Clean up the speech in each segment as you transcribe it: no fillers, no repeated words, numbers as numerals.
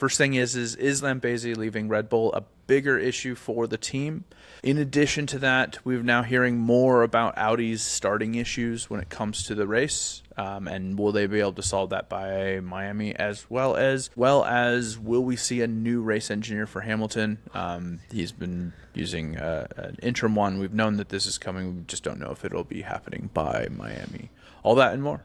First thing is Lambezy leaving Red Bull a bigger issue for the team? In addition to that, we're now hearing more about Audi's starting issues when it comes to the race, and will they be able to solve that by Miami, as well as will we see a new race engineer for Hamilton? He's been using an interim one. We've known that this is coming. We just don't know if it'll be happening by Miami. All that and more.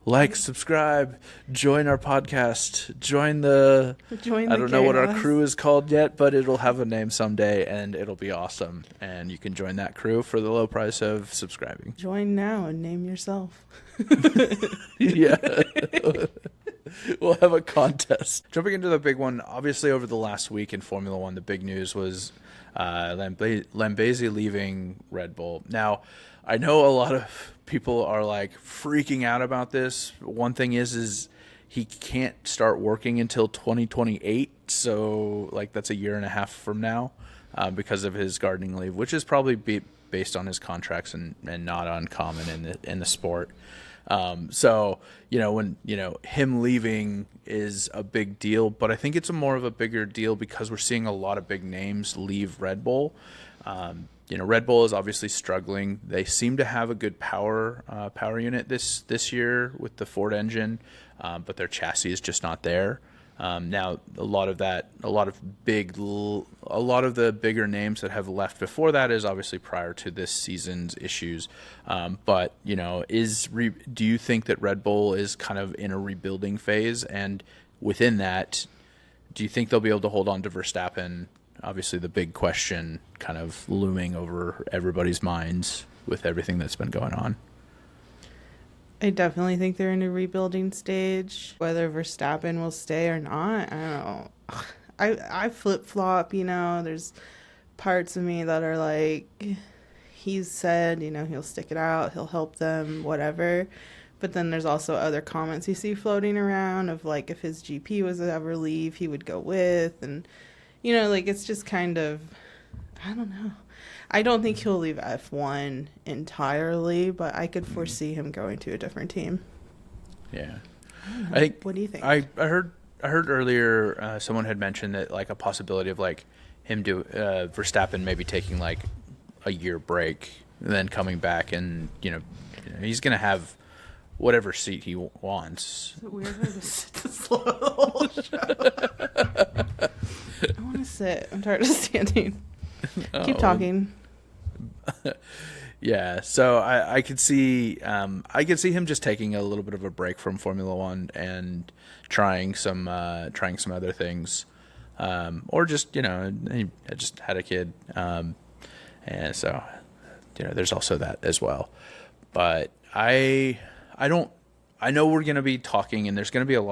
Like, subscribe, join our podcast, join the I don't know what our crew is called yet, but it'll have a name someday, and it'll be awesome. And you can join that crew for the low price of subscribing. Join now and name yourself. Yeah. We'll have a contest. Jumping into the big one, obviously over the last week in Formula One, the big news was Lambezy leaving Red Bull. Now, I know a lot of people are like freaking out about this. One thing is he can't start working until 2028, so like that's a year and a half from now, because of his gardening leave, which is probably based on his contracts and not uncommon in the sport. So when him leaving is a big deal, but I think it's more of a bigger deal because we're seeing a lot of big names leave Red Bull. Red Bull is obviously struggling. They seem to have a good power unit this year with the Ford engine, but their chassis is just not there. Now, a lot of the bigger names that have left before that is obviously prior to this season's issues. But do you think that Red Bull is kind of in a rebuilding phase? And within that, do you think they'll be able to hold on to Verstappen? Obviously, the big question kind of looming over everybody's minds with everything that's been going on. I definitely think they're in a rebuilding stage. Whether Verstappen will stay or not, I don't know. I flip-flop, There's parts of me that are like, he's said, he'll stick it out, he'll help them, whatever. But then there's also other comments you see floating around of like, if his GP was to ever leave, he would go with. And, it's just kind of, I don't know. I don't think he'll leave F1 entirely, but I could foresee him going to a different team. Yeah. I think. What do you think? I heard earlier someone had mentioned that like a possibility of like him Verstappen maybe taking like a year break and then coming back, and he's gonna have whatever seat he wants. Is it weird to sit to slow the whole show? I want to sit. I'm tired of standing. Keep talking. Yeah, so I could see him just taking a little bit of a break from Formula One and trying some other things, or just he just had a kid, and so there's also that as well. But I know we're going to be talking, and there's definitely going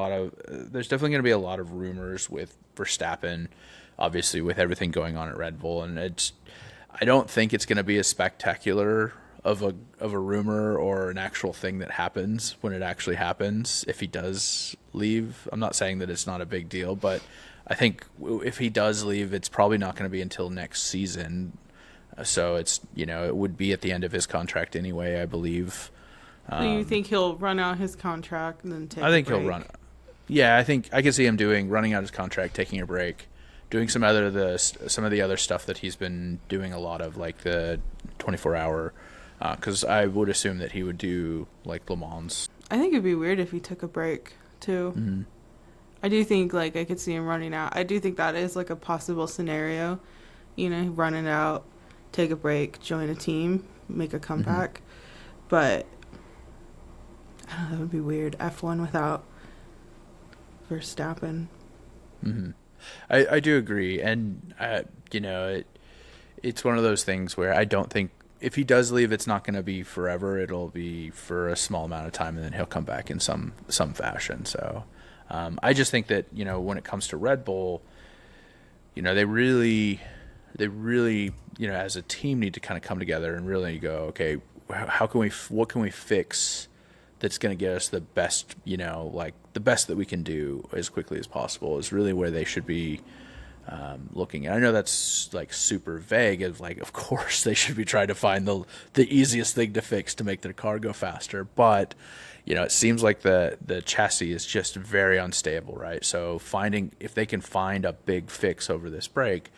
to be a lot of rumors with Verstappen, obviously with everything going on at Red Bull, and I don't think it's going to be as spectacular of a rumor or an actual thing that happens when it actually happens. If he does leave, I'm not saying that it's not a big deal, but I think if he does leave, it's probably not going to be until next season. So it's it would be at the end of his contract anyway, I believe. So you think he'll run out his contract and then take? I think a break? he'll run. Yeah, I think I can see him running out his contract, taking a break, doing some of the other stuff that he's been doing a lot of, like the 24-hour. Because I would assume that he would do like Le Mans. I think it'd be weird if he took a break too. Mm-hmm. I do think like I could see him running out. I do think that is like a possible scenario. Running out, take a break, join a team, make a comeback. Mm-hmm. But I don't know, that would be weird. F1 without Verstappen. Mm-hmm. I do agree, and it's one of those things where I don't think if he does leave, it's not going to be forever. It'll be for a small amount of time, and then he'll come back in some fashion. So I just think that when it comes to Red Bull, they really as a team need to kind of come together and really go, okay, what can we fix that's going to get us the best, the best that we can do as quickly as possible is really where they should be looking at. I know that's like super vague of like, of course they should be trying to find the easiest thing to fix to make their car go faster, but it seems like the chassis is just very unstable, right? So if they can find a big fix over this break,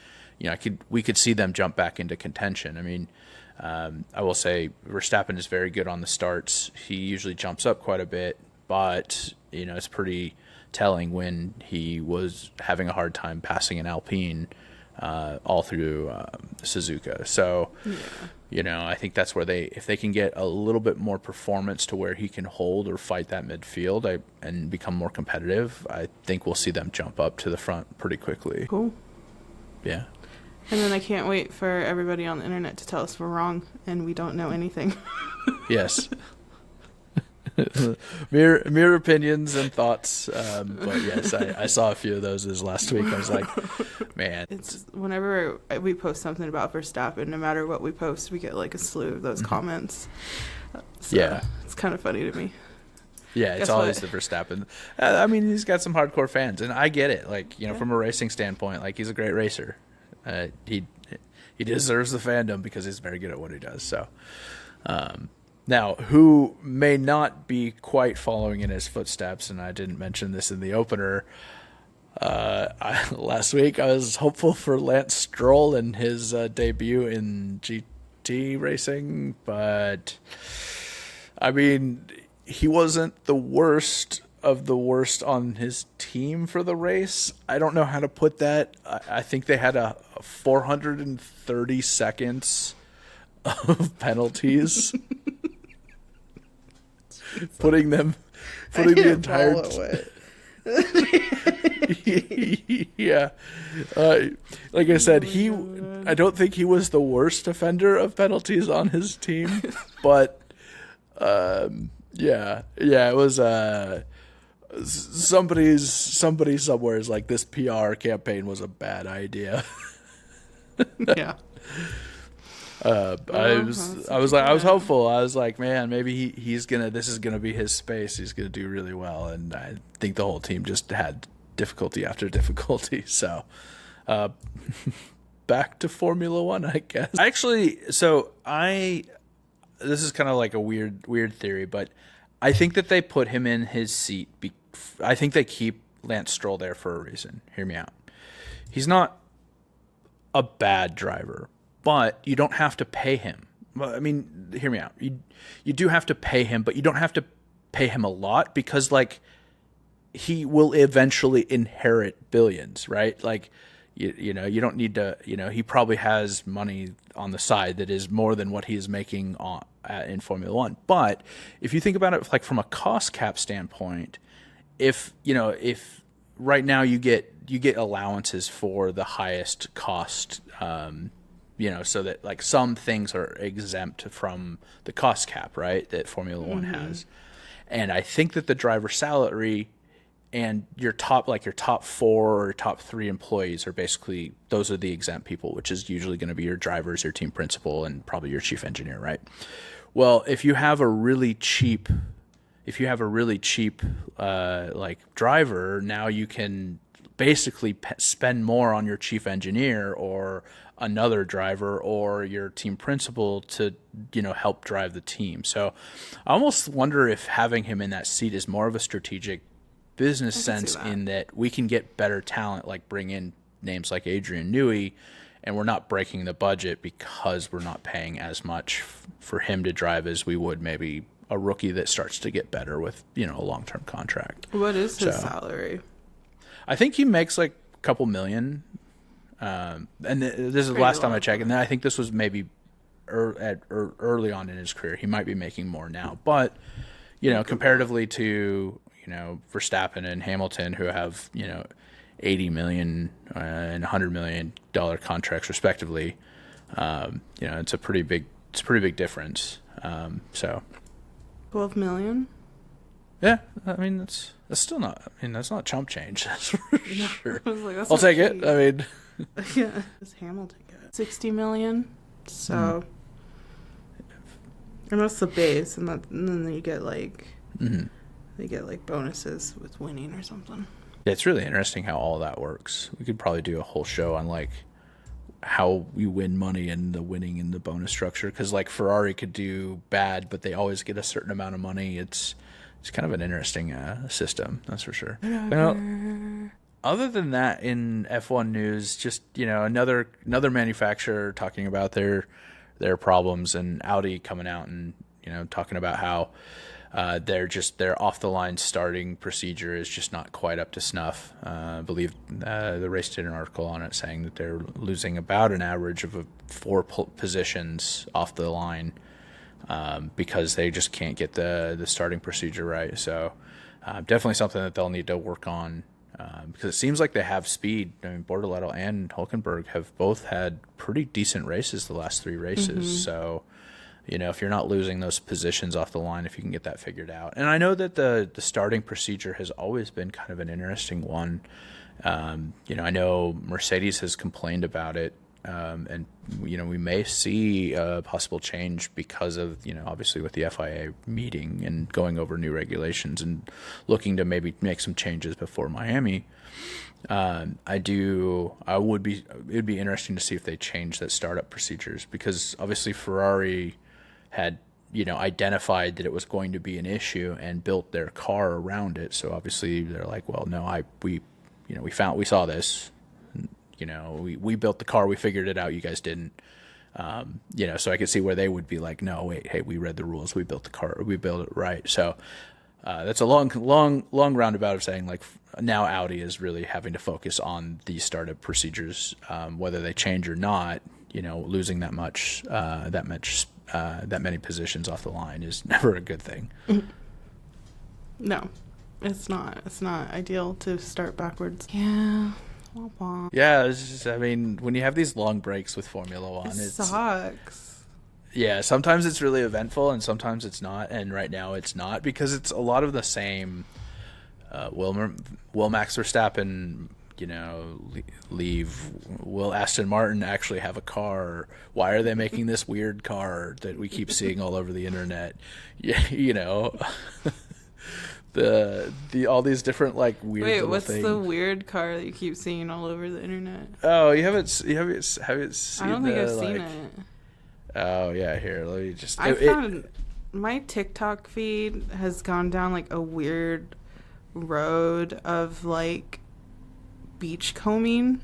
we could see them jump back into contention. I mean, I will say Verstappen is very good on the starts. He usually jumps up quite a bit, but it's pretty telling when he was having a hard time passing an Alpine all through Suzuka. So, I think that's where if they can get a little bit more performance to where he can hold or fight that midfield and become more competitive, I think we'll see them jump up to the front pretty quickly. Cool. Yeah. And then I can't wait for everybody on the internet to tell us we're wrong and we don't know anything. Yes. mere opinions and thoughts. But yes, I saw a few of those this last week. I was like, man. It's just, whenever we post something about Verstappen, no matter what we post, we get like a slew of those comments. So yeah. It's kind of funny to me. Yeah, it's always the Verstappen. I mean, he's got some hardcore fans, and I get it. Like, from a racing standpoint, like, he's a great racer. He deserves the fandom because he's very good at what he does. So, now, who may not be quite following in his footsteps, and I didn't mention this in the opener, last week I was hopeful for Lance Stroll in his debut in GT racing, but, I mean, he wasn't the worst of the worst on his team for the race. I don't know how to put that. I think they had a 430 seconds of penalties. putting the entire yeah. Like I said, I don't think he was the worst offender of penalties on his team, but yeah, it was somebody somewhere is like, this PR campaign was a bad idea. Yeah. I was hopeful. I was like, man, maybe this is gonna be his space. He's gonna do really well, and I think the whole team just had difficulty after difficulty. So, back to Formula One, I guess. Actually, this is kind of like a weird theory, but I think that they put him in his seat. I think they keep Lance Stroll there for a reason. Hear me out. He's not a bad driver, but you don't have to pay him. Well, I mean, hear me out. You do have to pay him, but you don't have to pay him a lot because, like, he will eventually inherit billions, right? Like, you don't need to, he probably has money on the side that is more than what he is making in Formula One. But if you think about it, like, from a cost cap standpoint, if right now you get allowances for the highest cost, so that, like, some things are exempt from the cost cap, right, that Formula One has. And I think that the driver salary and your top 4 or top 3 employees are basically, those are the exempt people, which is usually going to be your drivers, your team principal, and probably your chief engineer, right? Well, if you have a really cheap like, driver, now you can basically spend more on your chief engineer or another driver or your team principal to, help drive the team. So I almost wonder if having him in that seat is more of a strategic business sense, in that we can get better talent, like bring in names like Adrian Newey, and we're not breaking the budget because we're not paying as much for him to drive as we would maybe a rookie that starts to get better with, a long-term contract. What is his salary? I think he makes like a couple million. And this is the last time I checked, and then I think this was maybe early on in his career. He might be making more now, but comparatively to Verstappen and Hamilton, who have $80 million and $100 million contracts respectively, it's a pretty big difference. So 12 million. Yeah, I mean that's still not. I mean, that's not chump change. That's for sure. I'll take it. I mean, yeah. Does Hamilton get 60 million? So, and that's the base, and then you get like, they get like bonuses with winning or something. It's really interesting how all that works. We could probably do a whole show on like how you win money and the winning and the bonus structure, because like Ferrari could do bad but they always get a certain amount of money. It's kind of an interesting system, that's for sure. Well, other than that, in F1 news, just another manufacturer talking about their problems, and Audi coming out and talking about how their off the line starting procedure is just not quite up to snuff. I believe the race did an article on it saying that they're losing about an average of 4 positions off the line because they just can't get the starting procedure right. So definitely something that they'll need to work on, because it seems like they have speed. I mean, Bortoletto and Hülkenberg have both had pretty decent races the last 3 races. So if you're not losing those positions off the line, if you can get that figured out. And I know that the starting procedure has always been kind of an interesting one. I know Mercedes has complained about it, and we may see a possible change because of obviously with the FIA meeting and going over new regulations and looking to maybe make some changes before Miami. It'd be interesting to see if they change that startup procedures, because obviously Ferrari had identified that it was going to be an issue and built their car around it. So obviously they're like, well, no, we saw this, we built the car, we figured it out, you guys didn't. So I could see where they would be like, no, wait, hey, we read the rules, we built the car, we built it right. So that's a long roundabout of saying like now Audi is really having to focus on these startup procedures, whether they change or not. Losing that many positions off the line is never a good thing. No, it's not. It's not ideal to start backwards. Yeah. Yeah, it's just, when you have these long breaks with Formula One, it sucks. Yeah, sometimes it's really eventful and sometimes it's not. And right now it's not, because it's a lot of the same. Will Max Verstappen leave? Will Aston Martin actually have a car? Why are they making this weird car that we keep seeing all over the internet? The all these different like weird. Wait, what's things. The weird car that you keep seeing all over the internet? Oh, you haven't seen? I don't think I've seen it. Oh yeah, here let me just. I found my TikTok feed has gone down like a weird road of like beach combing.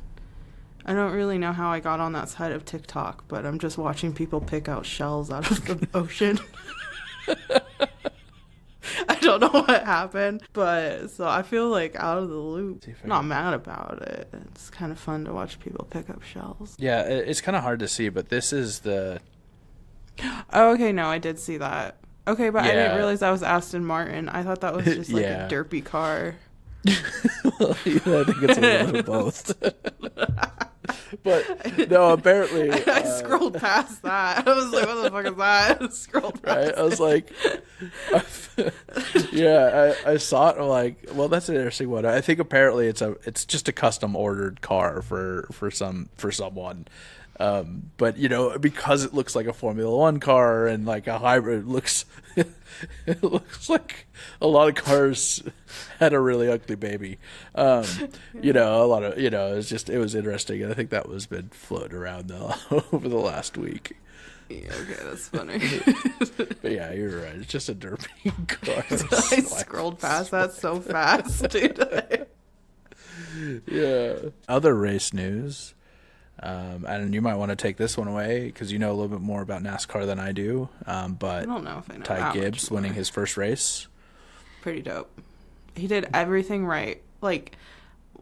I don't really know how I got on that side of TikTok, but I'm just watching people pick out shells out of the ocean. I don't know what happened, but so I feel like out of the loop. I'm not mad about it. It's kind of fun to watch people pick up shells. Yeah, it's kind of hard to see, but this is the... Oh, okay, no, I did see that. Okay, but I didn't realize that was Aston Martin. I thought that was just like a derpy car. Well, I think it's a little of both. But no, apparently I scrolled past that. I was like, what the fuck is that? I scrolled past right? I was like, I saw it. I'm like, well, that's an interesting one. I think apparently it's just a custom ordered car for someone. But because it looks like a Formula One car and like a hybrid, it looks like a lot of cars had a really ugly baby. A lot of it was interesting, and I think that was been floating around over the last week. Yeah, okay, that's funny. But yeah, you're right. It's just a derpy car. I scrolled past that so fast, dude. Yeah. Other race news. And you might want to take this one away because you know a little bit more about NASCAR than I do. But I don't know if I know Ty Gibbs winning his first race. Pretty dope. He did everything right. Like,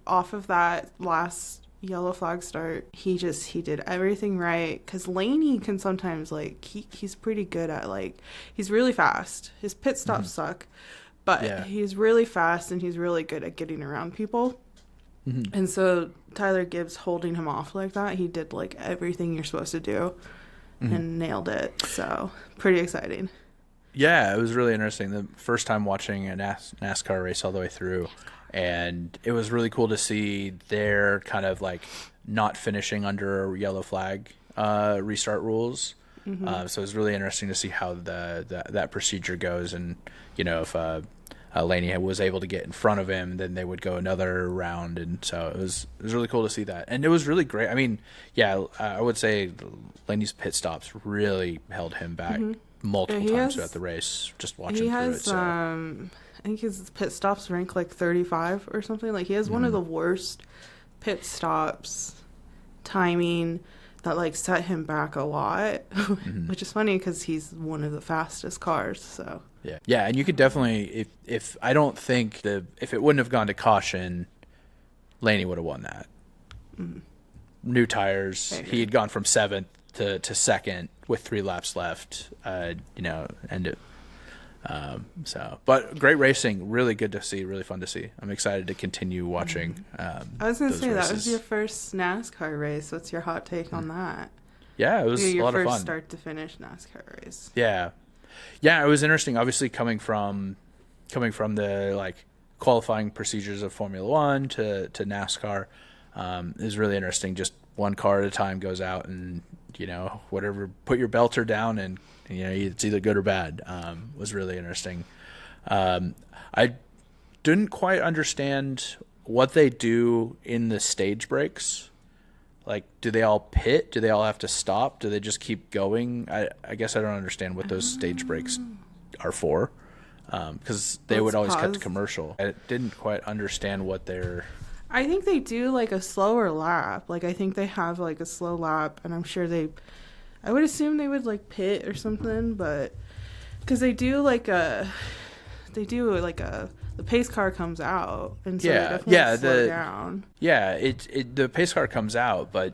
off of that last yellow flag start, he did everything right. Because Laney can sometimes, like, he's pretty good at, like, he's really fast. His pit stops suck. But he's really fast and he's really good at getting around people. Mm-hmm. And so Tyler Gibbs holding him off like that, he did like everything you're supposed to do and nailed it. So pretty exciting. Yeah, it was really interesting. The first time watching a NASCAR race all the way through, and it was really cool to see their kind of like not finishing under yellow flag restart rules. Mm-hmm. So it was really interesting to see how that procedure goes, and if Laney was able to get in front of him. Then they would go another round, and so it was really cool to see that. And it was really great. I mean, yeah, I would say Laney's pit stops really held him back multiple times throughout the race. Just watching through it. So. I think his pit stops rank like 35 or something. Like he has one of the worst pit stops timing that like set him back a lot, which is funny because he's one of the fastest cars. So yeah, and you could definitely if I don't think if it wouldn't have gone to caution, Laney would have won that. New tires, he had gone from 7th to 2nd with 3 laps left. And it. But great racing, really good to see, really fun to see. I'm excited to continue watching. I was going to say, races. that was your first NASCAR race. What's your hot take on that? Yeah, it was a lot of fun. Your first start to finish NASCAR race. Yeah, it was interesting. Obviously, coming from the like qualifying procedures of Formula One to NASCAR is really interesting. Just one car at a time goes out, and whatever, put your belter down and. It's either good or bad. Was really interesting. I didn't quite understand what they do in the stage breaks. Like, do they all pit? Do they all have to stop? Do they just keep going? I guess I don't understand what those stage breaks are for. Because they would always cut to commercial. I didn't quite understand what they're... I think they do like a slower lap. Like, I think they have like a slow lap, and I'm sure I would assume they would like pit or something, but because the pace car comes out, and so they definitely slow down. Yeah, the pace car comes out, but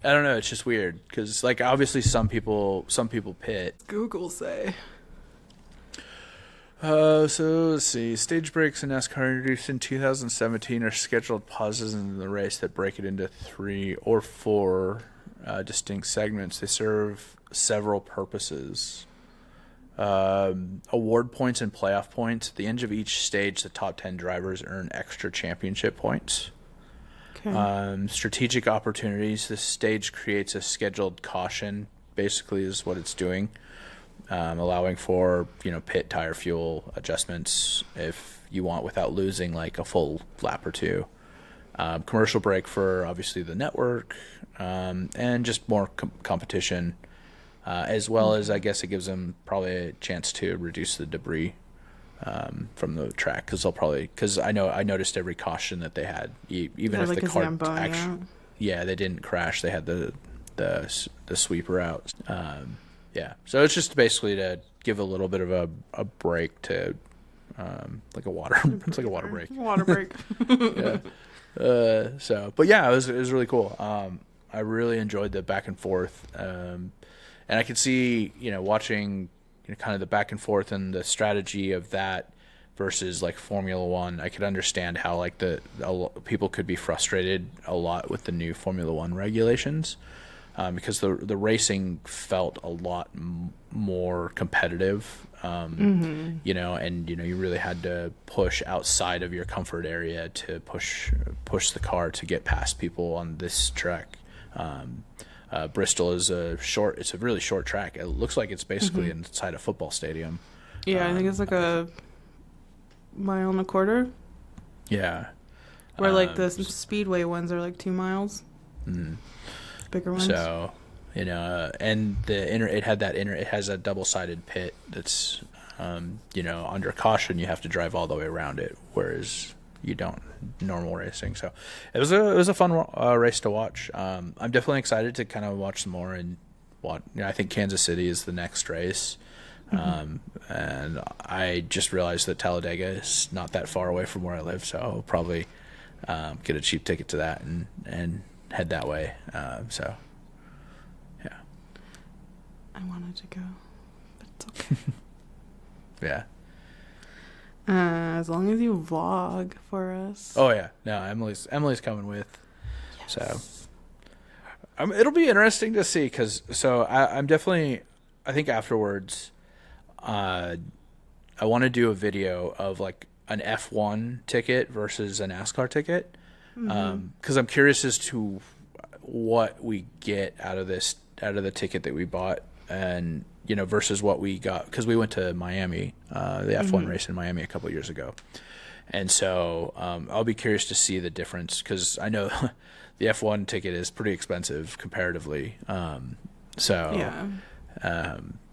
I don't know. It's just weird because like obviously some people pit. Google say. So let's see. Stage breaks in NASCAR introduced in 2017 are scheduled pauses in the race that break it into 3 or 4. Distinct segments. They serve several purposes. Award points and playoff points. At the end of each stage, the top 10 drivers earn extra championship points. Okay. Strategic opportunities. This stage creates a scheduled caution, basically is what it's doing, allowing for pit tire fuel adjustments if you want without losing like a full lap or two. Commercial break for obviously the network, and just more competition, as well as I guess it gives them probably a chance to reduce the debris from the track because I noticed every caution that they had, even if like the car actually they didn't crash, they had the sweeper out. So it's just basically to give a little bit of a break to like a water it's like a water break. Yeah. But yeah, it was really cool. I really enjoyed the back and forth, and I could see watching kind of the back and forth and the strategy of that versus like Formula One. I could understand how like people could be frustrated a lot with the new Formula One regulations, because the racing felt a lot more competitive. And you really had to push outside of your comfort area to push the car to get past people on this track. Bristol is it's a really short track. It looks like it's basically inside a football stadium. Yeah, I think it's like a 1.25 miles. Yeah. Where like the speedway ones are like 2 miles. Bigger ones. So, and it has a double-sided pit that's, under caution you have to drive all the way around it, whereas you don't normal racing. So it was a fun race to watch. I'm definitely excited to kind of watch some more and watch. I think Kansas City is the next race. And I just realized that Talladega is not that far away from where I live, so I'll probably get a cheap ticket to that and head that way. So yeah, I wanted to go, but it's okay. Yeah. As long as you vlog for us. Oh yeah, no, Emily's coming with. Yes. So it'll be interesting to see I'm definitely, I think afterwards, I want to do a video of like an F1 ticket versus a NASCAR ticket, because I'm curious as to what we get out of the ticket that we bought and versus what we got, because we went to Miami, the F1 race in Miami a couple of years ago. And so I'll be curious to see the difference, because I know the F1 ticket is pretty expensive comparatively. But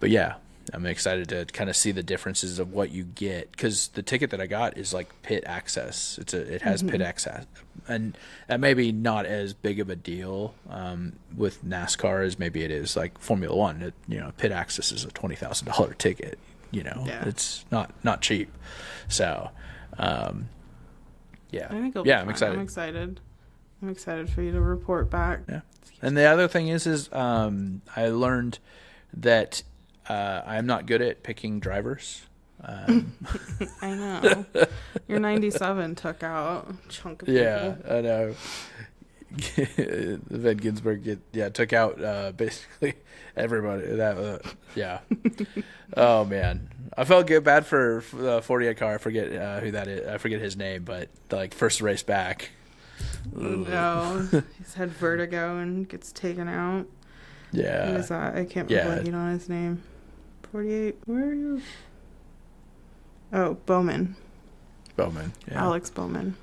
yeah, I'm excited to kind of see the differences of what you get, because the ticket that I got is like pit access. It has pit access, and that may be not as big of a deal with NASCAR as maybe it is like Formula One. Pit access is a $20,000 ticket. It's not cheap. So, I think it'll be fun. I'm excited. I'm excited for you to report back. Yeah. And the other thing is I learned that I am not good at picking drivers. I know. Your 97 took out a chunk of people. Yeah, I know. Van Ginsberg took out basically everybody. Oh man, I felt bad for the 48 car. I forget who that is. I forget his name, but first race back. No, he's had vertigo and gets taken out. Yeah. Who is that? I can't remember on his name. 48. Where are you? Oh, Bowman. Yeah. Alex Bowman.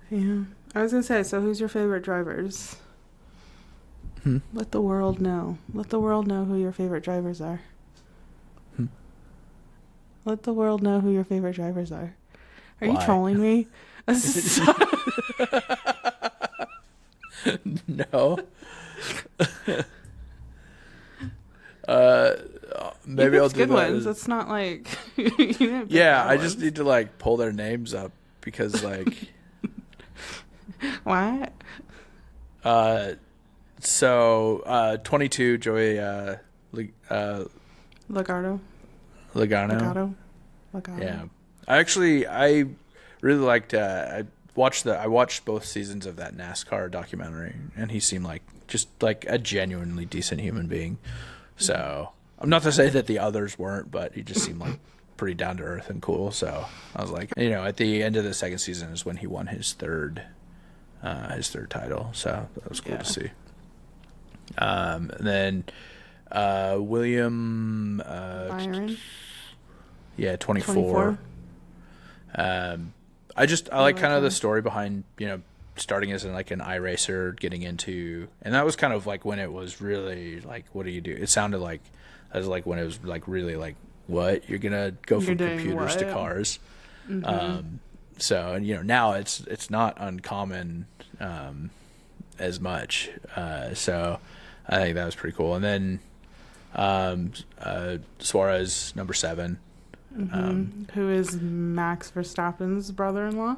Yeah. I was going to say, so who's your favorite drivers? Let the world know. Let the world know who your favorite drivers are. Let the world know who your favorite drivers are. Are you trolling me? No. Maybe I'll do good ones. It's not like I just need to pull their names up, because what? So 22 Joey Logano. Yeah. I really liked I watched both seasons of that NASCAR documentary, and he seemed like a genuinely decent human being. So I'm not to say that the others weren't, but he just seemed like pretty down to earth and cool. So I was like, at the end of the second season is when he won his third title. So that was cool to see. And then William Byron. Yeah, 24. I like kind of the story behind, starting as an iRacer, getting into, and that was kind of when it was really what do you do? It sounded like that was when it was really what? You're gonna go from computers to cars. So now it's not uncommon as much. So I think that was pretty cool. And then Suarez, number 7. Who is Max Verstappen's brother-in-law?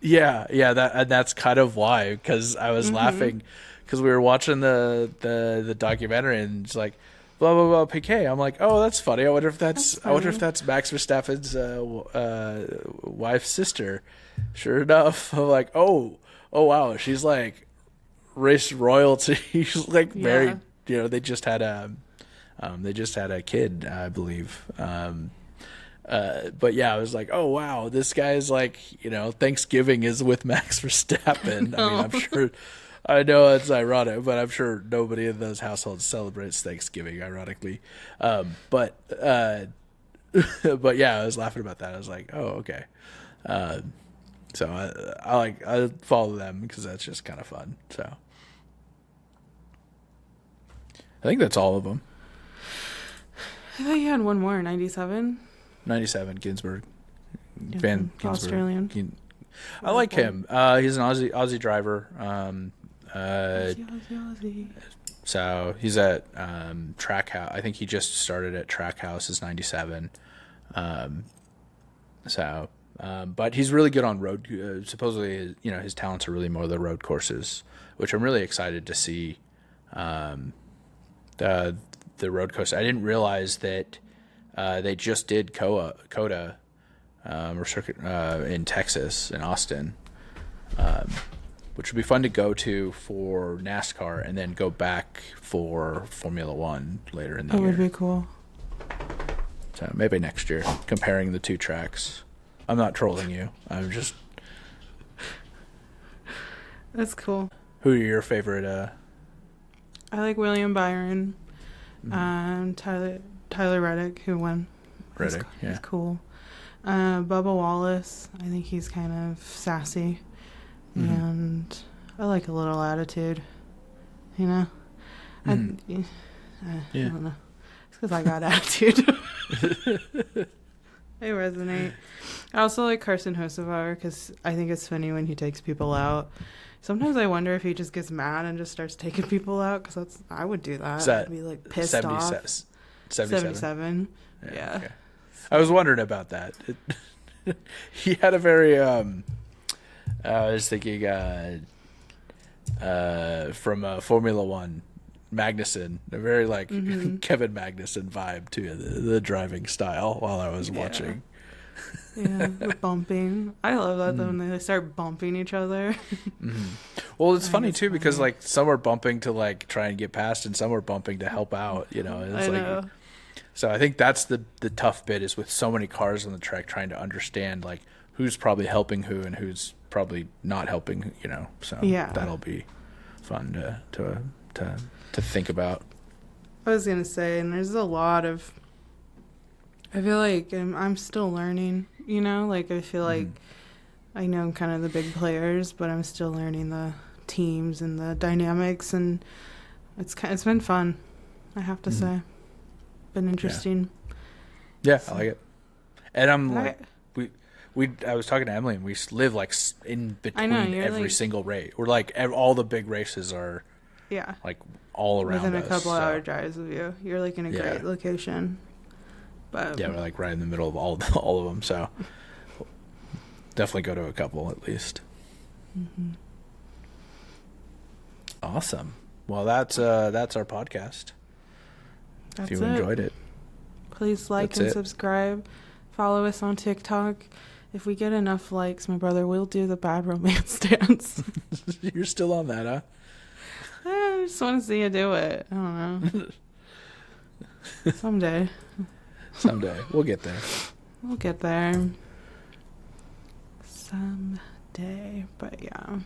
Yeah, that's kind of why, because I was laughing because we were watching the documentary, and it's like blah blah blah Piquet. I'm like, oh, that's funny. I wonder if that's Max Verstappen's wife's sister. Sure enough, I'm like, oh wow, she's race royalty. She's married. They just had a kid, I believe. But yeah, I was like, oh wow, this guy's Thanksgiving is with Max Verstappen. I mean, I'm sure, I know it's ironic, but I'm sure nobody in those households celebrates Thanksgiving, ironically. But yeah, I was laughing about that. I was like, oh, okay. So I follow them because that's just kind of fun. So I think that's all of them. I thought you had one more, 97. 97, Ginsberg. Van Ginsberg. Australian. I like him. He's an Aussie driver. Aussie. So he's at Trackhouse. I think he just started at Trackhouse as 97. But he's really good on road. Supposedly, his talents are really more the road courses, which I'm really excited to see. The road course. I didn't realize that they just did COTA or circuit in Texas, in Austin, which would be fun to go to for NASCAR and then go back for Formula One later in the year. That would be cool. So maybe next year, comparing the two tracks. I'm not trolling you. I'm just... That's cool. Who are your favorite... I like William Byron. Tyler Reddick, who won. Reddick, he's cool. Bubba Wallace, I think he's kind of sassy. And I like a little attitude, you know? I don't know. It's because I got attitude. They resonate. I also like Carson Hocevar because I think it's funny when he takes people out. Sometimes I wonder if he just gets mad and just starts taking people out because I would do that. I'd be like pissed off. 77. Yeah. Okay. I was wondering about that. He had a very I was thinking from Formula One, Magnussen, a very like Kevin Magnussen vibe to the driving style while I was watching. Yeah, the bumping. I love that though, when they start bumping each other. Well, it's funny too because like some are bumping to like try and get past, and some are bumping to help out. You know, it's I know. So I think that's the tough bit is with so many cars on the track trying to understand like who's probably helping who and who's probably not helping. You know, so that'll be fun to think about. I was gonna say, and there's a lot of. I feel like I'm still learning, you know? Like, I feel like I know kind of the big players, but I'm still learning the teams and the dynamics, and it's been fun, I have to say. Been interesting. Yeah, I like it. And I'm like, I was talking to Emily, and we live, like, in between every single race. We're, like, all the big races are, like, all around us. Within a couple hour drives of you. You're, like, in a great location. But yeah, we're like right in the middle of all of them, so definitely go to a couple at least. Awesome. Well, that's our podcast. If you enjoyed it, please like and subscribe. Follow us on TikTok. If we get enough likes, my brother will do the bad romance dance. You're still on that, huh? I just want to see you do it. I don't know. Someday. We'll get there. Someday. But yeah.